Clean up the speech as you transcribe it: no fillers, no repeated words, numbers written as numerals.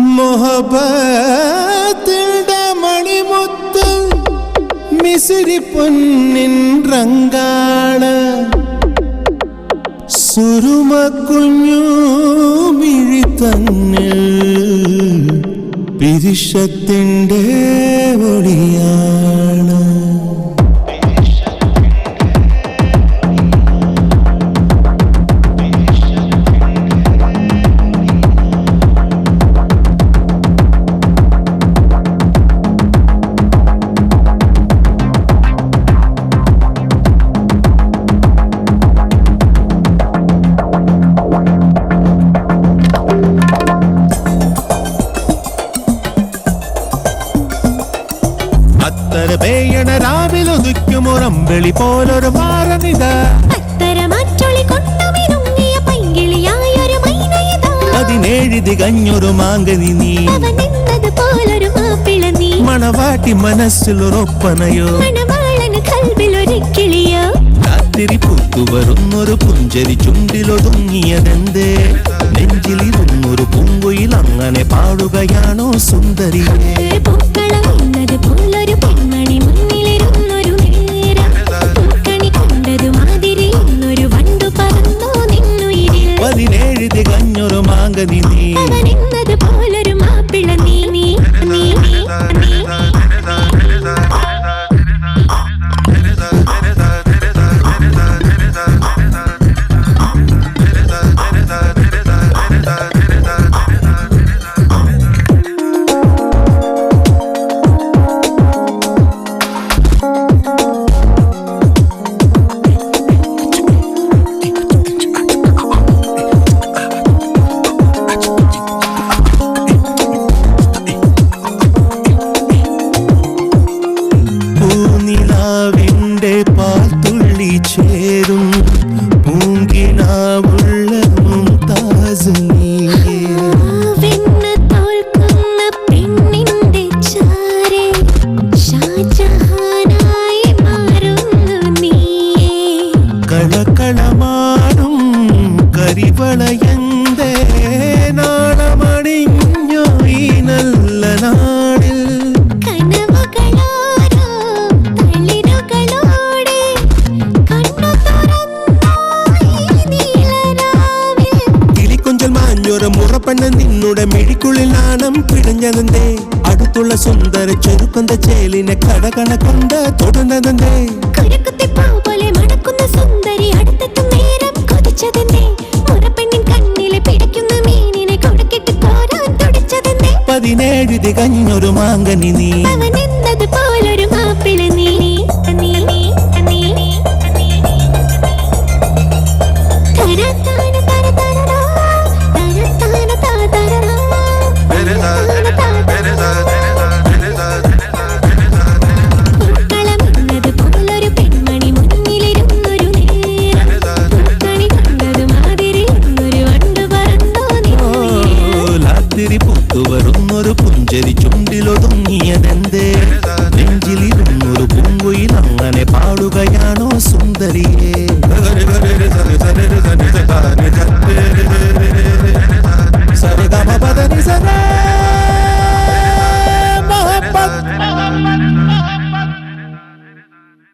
മൊഹബത്തിന്റെ മണിമുത്ത് മിസിരി പൊന്നിൻ റങ്കാണ് സുരുമ കുഞ്ഞു മിഴി തന്നിൽ പിരിശത്തിന്റെ ഒളിയാണ്. അത്തര പേയണ രാവിലൊതുക്കുമൊരമ്പളി പോലൊരു മാറനിത 17 തികഞ്ഞൊരു മാങ്കനി നീ മണവാട്ടി മനസ്സിലൊരൊപ്പനയോ രാത്രി പൂത്തുവരുന്നൊരു പുഞ്ചരി ചുണ്ടിലൊതുങ്ങിയതെന്തേ നെഞ്ചിലിരുന്നൊരു പൂങ്കുയിൽ അങ്ങനെ പാടുകയാണോ സുന്ദരിയെ തികഞ്ഞൊരു മാങ്കനി നീ പോലൊരു മാപ്പിള നീ നീ നീ പാൽത്തുള്ളി ചേരും പൂങ്കിനാവുള്ള മുംതാസ് കളകളമാടും കരിവളയന്തേ നാളമണിഞ്ഞോ ഈ നല്ല നാടിൽ മുറപ്പെണ്ണ നിന്നുടെ മിഴിക്കുള്ളിൽ നാണം പിടഞ്ഞതെന്തേ അടുത്തുള്ള സുന്ദര ചെറുക്കൊണ്ട ചേലിനെ കടകണ കൊണ്ട് തൊടുന്നതെന്തേ പതിനേഴ് തികഞ്ഞൊരു മാങ്കനി നീ പോലൊരു മാപ്പിള നീ വരുന്നൊരു പുഞ്ചരി ചുണ്ടിലൊതുങ്ങിയതെന്തേ നെഞ്ചിലിരുന്നൊരു പൂങ്കുയിൽ അങ്ങനെ പാടുകയാണോ സുന്ദരിയെ സരിഗമ പദനി സദാ